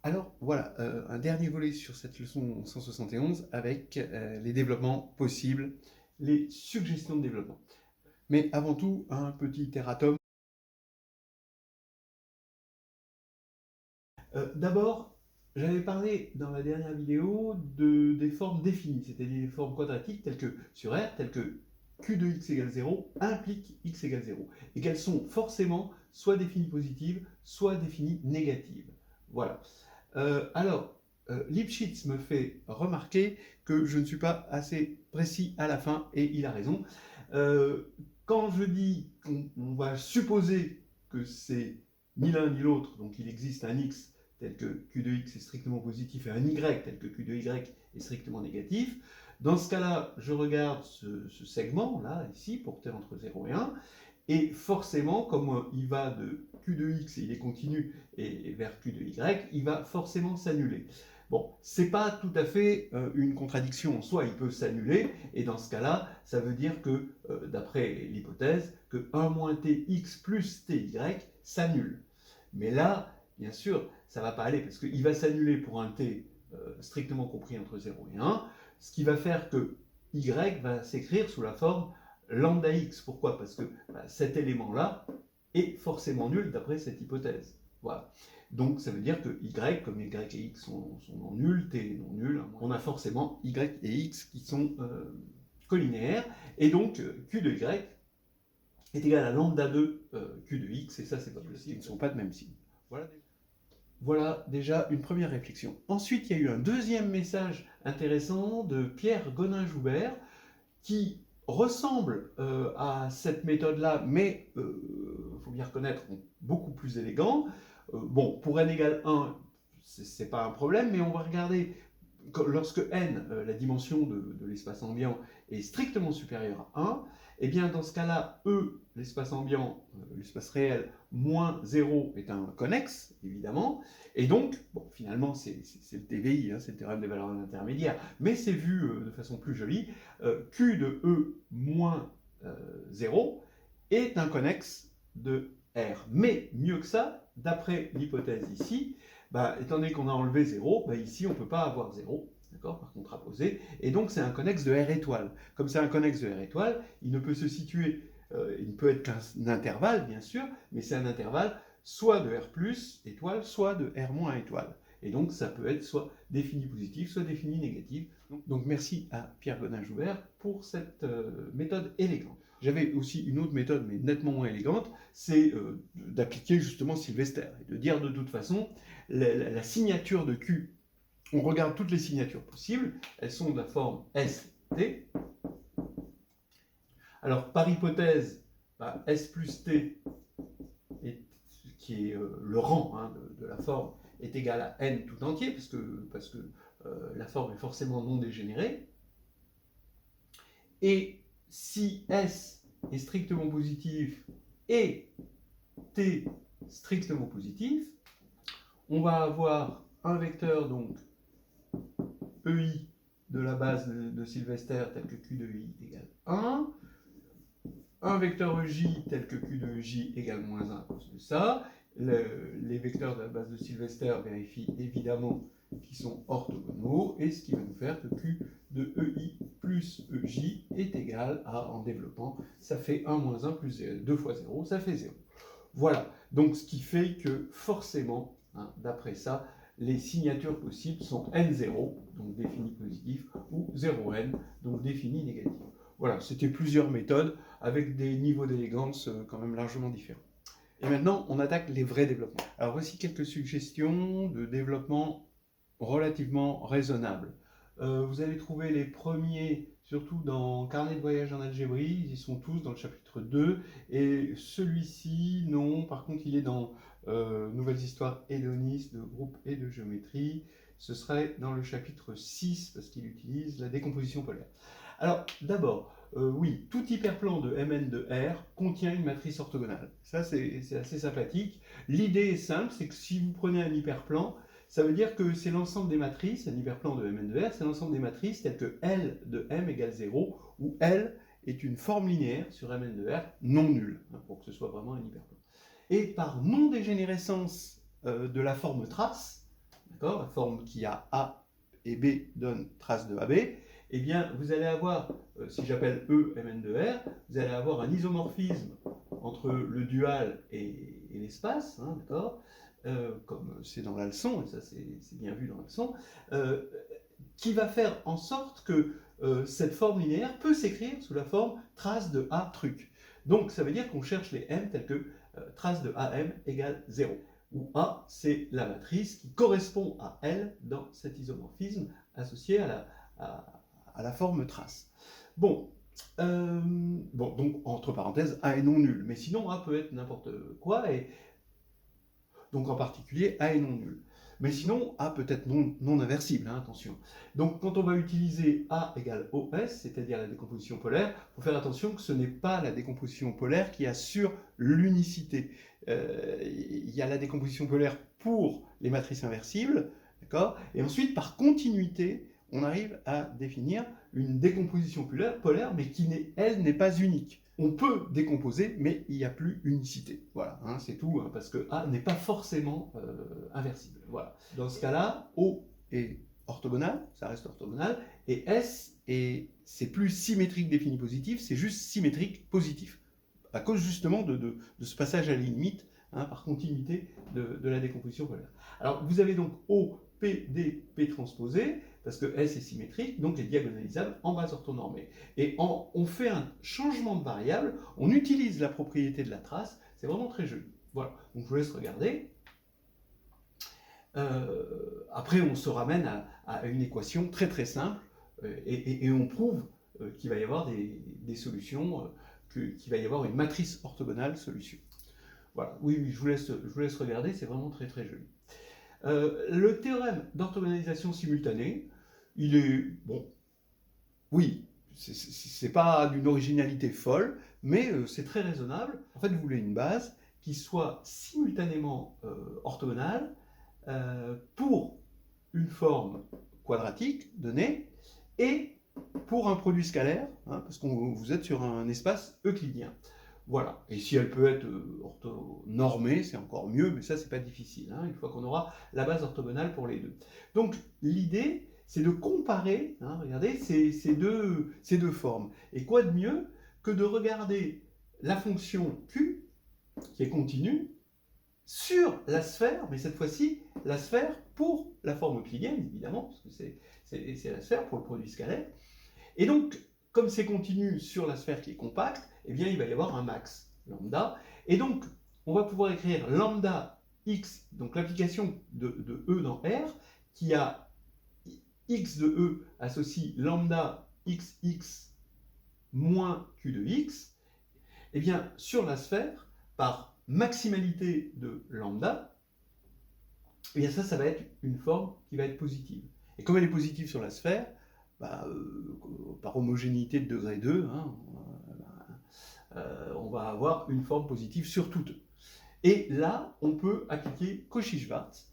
Alors voilà, un dernier volet sur cette leçon 171 avec les développements possibles, les suggestions de développement. Mais avant tout, un petit erratum. D'abord, j'avais parlé dans la dernière vidéo des formes définies, c'est-à-dire des formes quadratiques telles que sur R, telles que Q de x égale 0 implique x égale 0, et qu'elles sont forcément soit définies positives, soit définies négatives. Voilà. Lipschitz me fait remarquer que je ne suis pas assez précis à la fin, et il a raison. Quand je dis qu'on va supposer que c'est ni l'un ni l'autre, donc il existe un x tel que q de x est strictement positif et un y tel que q de y est strictement négatif, dans ce cas-là, je regarde ce segment-là, ici, porté entre 0 et 1, et forcément, comme il va de q de x et il est continu et vers q de y, il va forcément s'annuler. Bon, c'est pas tout à fait une contradiction en soi, il peut s'annuler, et dans ce cas-là, ça veut dire que, d'après l'hypothèse, que 1 moins tx plus ty s'annule. Mais là, bien sûr, ça ne va pas aller, parce qu'il va s'annuler pour un t strictement compris entre 0 et 1, ce qui va faire que y va s'écrire sous la forme lambda x. Pourquoi? Parce que cet élément-là est forcément nul d'après cette hypothèse. Voilà. Donc ça veut dire que y, comme y et x sont non nuls, t est non nul, on a forcément y et x qui sont collinéaires, et donc q de y est égal à lambda de q de x, et ça c'est pas possible, ils ne sont pas de même signe. Voilà déjà une première réflexion. Ensuite, il y a eu un deuxième message intéressant de Pierre Gonin-Joubert qui ressemble à cette méthode-là, mais il faut bien reconnaître, beaucoup plus élégant. Bon, pour n égale 1, c'est pas un problème, mais on va regarder lorsque n, la dimension de l'espace ambiant, est strictement supérieure à 1, et bien dans ce cas-là, E, l'espace ambiant, l'espace réel, moins 0 est un connexe, évidemment, et donc, bon, finalement, c'est le TVI, hein, c'est le théorème des valeurs intermédiaires, mais c'est vu de façon plus jolie, Q de E moins 0 est un connexe de R. Mais mieux que ça, d'après l'hypothèse ici, étant donné qu'on a enlevé 0, ici on ne peut pas avoir 0, d'accord, par contraposé, et donc c'est un connexe de R étoile. Comme c'est un connexe de R étoile, il ne peut se situer, il ne peut être qu'un intervalle, bien sûr, mais c'est un intervalle soit de R plus étoile, soit de R moins étoile. Et donc ça peut être soit défini positif, soit défini négatif. Donc merci à Pierre Gonin-Joubert pour cette méthode élégante. J'avais aussi une autre méthode, mais nettement moins élégante, c'est d'appliquer justement Sylvester, et de dire de toute façon, la signature de Q, on regarde toutes les signatures possibles, elles sont de la forme ST. Alors par hypothèse, S plus T, qui est le rang de la forme, est égal à n tout entier, parce que la forme est forcément non dégénérée. Et si S est strictement positif et T strictement positif, on va avoir un vecteur donc EI de la base de Sylvester tel que Q de I égale 1, un vecteur EJ tel que Q de EJ égale moins 1 à cause de ça. Les vecteurs de la base de Sylvester vérifient évidemment qu'ils sont orthogonaux, et ce qui va nous faire que Q de EI plus EJ est égal à, en développant, ça fait 1 moins 1 plus 2 fois 0, ça fait 0. Voilà, donc ce qui fait que forcément, d'après ça, les signatures possibles sont n0, donc défini positif, ou 0n, donc défini négatif. Voilà, c'était plusieurs méthodes avec des niveaux d'élégance quand même largement différents. Et maintenant, on attaque les vrais développements. Alors voici quelques suggestions de développement relativement raisonnables. Vous allez trouver les premiers, surtout dans Carnet de voyage en algébrie, ils y sont tous dans le chapitre 2, et celui-ci, non, par contre il est dans Nouvelles histoires hédonistes de groupe et de géométrie, ce serait dans le chapitre 6, parce qu'il utilise la décomposition polaire. Alors, d'abord, oui, tout hyperplan de Mn de R contient une matrice orthogonale. Ça, c'est assez sympathique. L'idée est simple, c'est que si vous prenez un hyperplan, ça veut dire que c'est l'ensemble des matrices, un hyperplan de Mn de R, c'est l'ensemble des matrices telles que L de M égale 0, où L est une forme linéaire sur Mn de R non nulle, pour que ce soit vraiment un hyperplan. Et par non-dégénérescence de la forme trace, d'accord, la forme qui a A et B donne trace de AB, eh bien, vous allez avoir, si j'appelle E Mn de R, vous allez avoir un isomorphisme entre le dual et l'espace, hein, d'accord, comme c'est dans la leçon, et ça c'est bien vu dans la leçon, qui va faire en sorte que cette forme linéaire peut s'écrire sous la forme trace de A truc. Donc ça veut dire qu'on cherche les M tels que trace de AM égale 0, où A c'est la matrice qui correspond à L dans cet isomorphisme associé à la forme trace. Bon, donc entre parenthèses, A est non nul, mais sinon A peut être n'importe quoi, et donc en particulier A est non nul. Mais sinon, A peut être non inversible, hein, attention. Donc quand on va utiliser A égale OS, c'est-à-dire la décomposition polaire, il faut faire attention que ce n'est pas la décomposition polaire qui assure l'unicité. Il y a la décomposition polaire pour les matrices inversibles, d'accord, et ensuite, par continuité, on arrive à définir une décomposition polaire, mais qui, elle, n'est pas unique. On peut décomposer, mais il n'y a plus unicité. Voilà, hein, c'est tout, hein, parce que A n'est pas forcément inversible. Voilà. Dans ce cas-là, O est orthogonal, ça reste orthogonal, et S, c'est plus symétrique défini positif, c'est juste symétrique positif, à cause justement de ce passage à la limite, hein, par continuité de la décomposition polaire. Alors, vous avez donc O, P, D, P transposé, parce que S est symétrique, donc est diagonalisable en base orthonormée. Et on fait un changement de variable, on utilise la propriété de la trace, c'est vraiment très joli. Voilà, donc je vous laisse regarder. Après, on se ramène à une équation très très simple, et on prouve qu'il va y avoir des solutions, qu'il va y avoir une matrice orthogonale solution. Voilà, oui, je vous laisse regarder, c'est vraiment très très joli. Le théorème d'orthogonalisation simultanée, il est, bon, oui, c'est pas d'une originalité folle, mais c'est très raisonnable. En fait, vous voulez une base qui soit simultanément orthogonale pour une forme quadratique donnée et pour un produit scalaire, hein, parce que vous êtes sur un espace euclidien. Voilà, et si elle peut être orthonormée, c'est encore mieux, mais ça, c'est pas difficile, hein, une fois qu'on aura la base orthogonale pour les deux. Donc, l'idée, c'est de comparer, hein, regardez, ces deux formes. Et quoi de mieux que de regarder la fonction Q, qui est continue, sur la sphère, mais cette fois-ci, la sphère pour la forme euclidienne, évidemment, parce que c'est la sphère pour le produit scalaire. Et donc, comme c'est continu sur la sphère qui est compacte, eh bien, il va y avoir un max lambda. Et donc, on va pouvoir écrire lambda x, donc l'application de E dans R, qui a x de E associe lambda xx moins q de x. Eh bien, sur la sphère, par maximalité de lambda, eh bien ça va être une forme qui va être positive. Et comme elle est positive sur la sphère, par homogénéité de degré 2, hein, on va avoir une forme positive sur toutes. Et là, on peut appliquer Cauchy-Schwarz,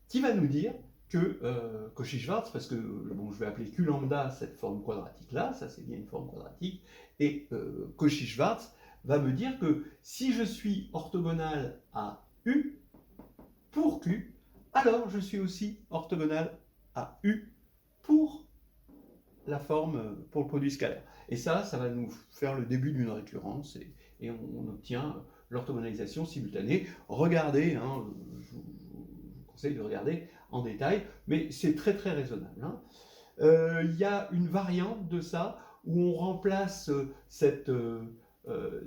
qui va nous dire que Cauchy-Schwarz, parce que bon, je vais appeler Q lambda cette forme quadratique-là, ça c'est bien une forme quadratique, et Cauchy-Schwarz va me dire que si je suis orthogonal à U pour Q, alors je suis aussi orthogonal à U pour la forme, pour le produit scalaire. Et ça va nous faire le début d'une récurrence, et on obtient l'orthogonalisation simultanée. Regardez, hein, je vous conseille de regarder en détail, mais c'est très très raisonnable. Hein. Y a une variante de ça où on remplace cette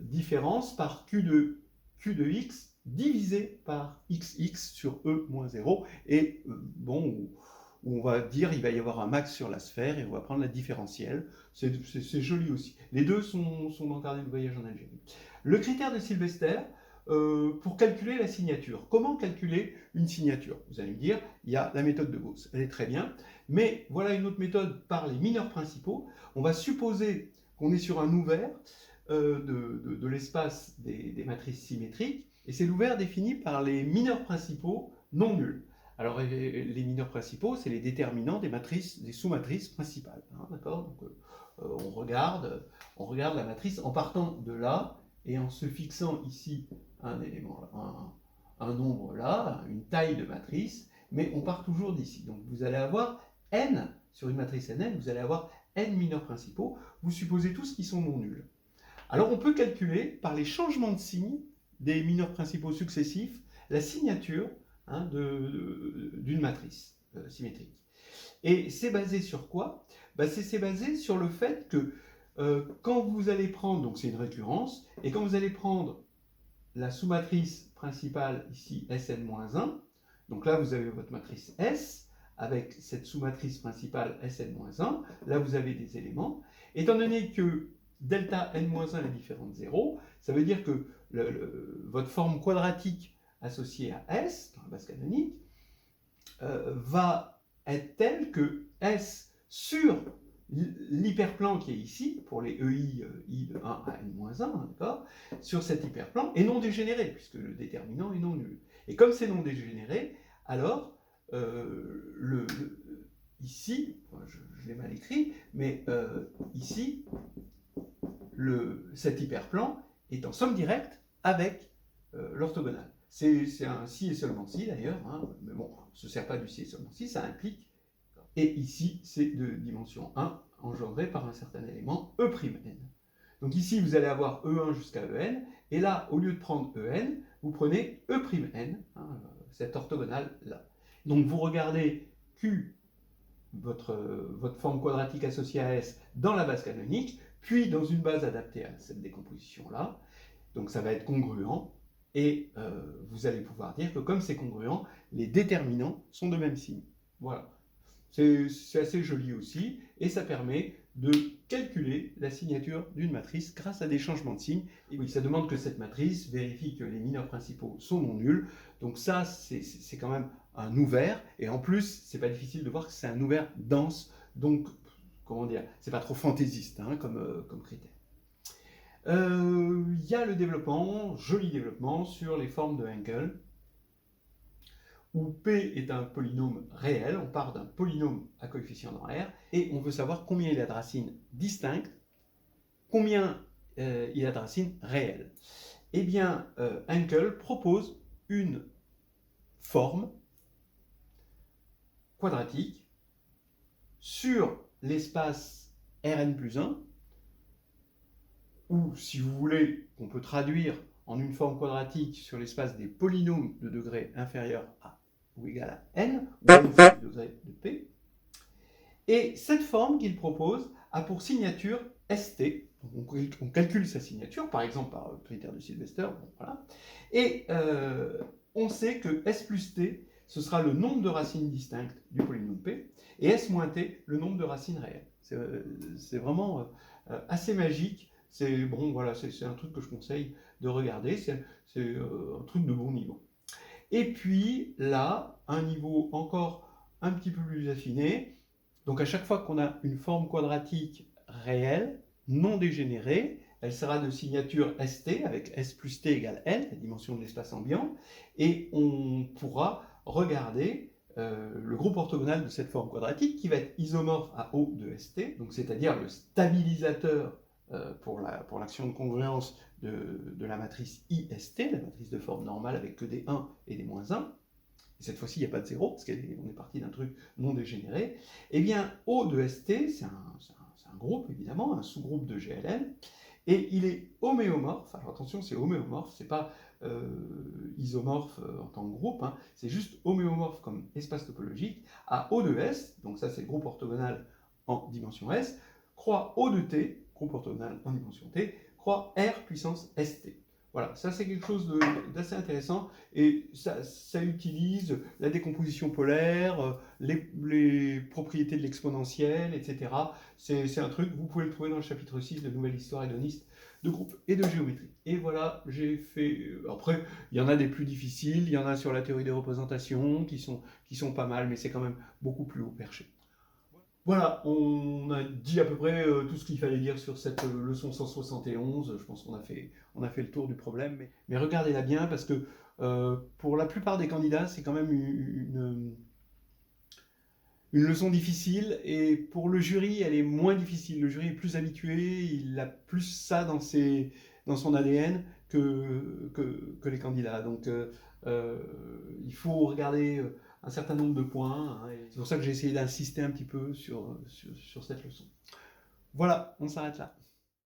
différence par Q de x divisé par xx sur E moins 0, et bon, où on va dire il va y avoir un max sur la sphère, et on va prendre la différentielle. C'est joli aussi. Les deux sont dans le carnet de voyage en Algérie. Le critère de Sylvester, pour calculer la signature. Comment calculer une signature? Vous allez me dire, il y a la méthode de Gauss, elle est très bien, mais voilà une autre méthode par les mineurs principaux. On va supposer qu'on est sur un ouvert de l'espace des matrices symétriques, et c'est l'ouvert défini par les mineurs principaux non nuls. Alors les mineurs principaux, c'est les déterminants des matrices, des sous-matrices principales. Hein, d'accord? Donc on regarde la matrice en partant de là, et en se fixant ici un élément, un nombre là, une taille de matrice, mais on part toujours d'ici. Donc vous allez avoir n, sur une matrice NN, vous allez avoir n mineurs principaux, vous supposez tous qu'ils sont non nuls. Alors on peut calculer, par les changements de signe des mineurs principaux successifs, la signature d'une matrice symétrique. Et c'est basé sur quoi? C'est basé sur le fait que quand vous allez prendre, donc c'est une récurrence, et quand vous allez prendre la sous-matrice principale ici, Sn-1, donc là vous avez votre matrice S, avec cette sous-matrice principale Sn-1, là vous avez des éléments, étant donné que delta n-1 est différent de 0, ça veut dire que votre forme quadratique associée à S, dans la base canonique, va être telle que S sur l'hyperplan qui est ici, pour les EI, I de 1 à n-1, d'accord, sur cet hyperplan, est non dégénéré, puisque le déterminant est non nul. Et comme c'est non dégénéré, alors, ici, je l'ai mal écrit, mais ici, cet hyperplan est en somme directe avec l'orthogonale. C'est un si et seulement si d'ailleurs, hein, mais bon, on ne se sert pas du si et seulement si, ça implique. Et ici, c'est de dimension 1, engendré par un certain élément E'(n). Donc ici, vous allez avoir E1 jusqu'à En, et là, au lieu de prendre En, vous prenez E'(n), hein, cette orthogonale-là. Donc vous regardez Q, votre forme quadratique associée à S, dans la base canonique, puis dans une base adaptée à cette décomposition-là. Donc ça va être congruent, et vous allez pouvoir dire que comme c'est congruent, les déterminants sont de même signe. Voilà. C'est assez joli aussi, et ça permet de calculer la signature d'une matrice grâce à des changements de signes. Et oui, ça demande que cette matrice vérifie que les mineurs principaux sont non nuls. Donc ça, c'est quand même un ouvert, et en plus, c'est pas difficile de voir que c'est un ouvert dense, donc, comment dire, c'est pas trop fantaisiste hein, comme critère. Il y a le développement, joli développement, sur les formes de Hankel, où P est un polynôme réel, on part d'un polynôme à coefficient dans R, et on veut savoir combien il a de racines distinctes, combien il a de racines réelles. Eh bien, Hankel propose une forme quadratique sur l'espace Rn plus 1, ou si vous voulez, qu'on peut traduire en une forme quadratique sur l'espace des polynômes de degré inférieur à ou égal à n, ou n fois le degré de p. Et cette forme qu'il propose a pour signature st. Donc on calcule sa signature, par exemple par le critère de Sylvester. Bon, voilà. Et on sait que s plus t, ce sera le nombre de racines distinctes du polynôme p, et s moins t, le nombre de racines réelles. C'est vraiment assez magique. C'est bon, voilà, c'est un truc que je conseille de regarder. C'est un truc de bon niveau. Et puis là, un niveau encore un petit peu plus affiné. Donc à chaque fois qu'on a une forme quadratique réelle, non dégénérée, elle sera de signature ST, avec S plus T égale L, la dimension de l'espace ambiant, et on pourra regarder le groupe orthogonal de cette forme quadratique qui va être isomorphe à O de ST, donc c'est-à-dire le stabilisateur pour l'action de congruence de la matrice IST, la matrice de forme normale avec que des 1 et des moins 1. Et cette fois-ci, il n'y a pas de 0, parce qu'on est parti d'un truc non dégénéré. Eh bien, O de ST, c'est un groupe, évidemment, un sous-groupe de GLN, et il est homéomorphe. Alors attention, c'est homéomorphe, c'est pas isomorphe en tant que groupe, hein, c'est juste homéomorphe comme espace topologique à O de S, donc ça c'est le groupe orthogonal en dimension S, croix O de T, groupe orthogonal en dimension T, croix R puissance ST. Voilà, ça c'est quelque chose d'assez intéressant, et ça utilise la décomposition polaire, les propriétés de l'exponentielle, etc. C'est un truc, vous pouvez le trouver dans le chapitre 6 de Nouvelle Histoire hédoniste de groupe et de géométrie. Et voilà, j'ai fait... Après, il y en a des plus difficiles, il y en a sur la théorie des représentations qui sont pas mal, mais c'est quand même beaucoup plus haut perché. Voilà, on a dit à peu près tout ce qu'il fallait dire sur cette leçon 171. Je pense qu'on a fait le tour du problème. Mais regardez-la bien, parce que pour la plupart des candidats, c'est quand même une leçon difficile. Et pour le jury, elle est moins difficile. Le jury est plus habitué, il a plus ça dans son ADN que les candidats. Donc il faut regarder un certain nombre de points. Hein, et c'est pour ça que j'ai essayé d'insister un petit peu sur cette leçon. Voilà, on s'arrête là.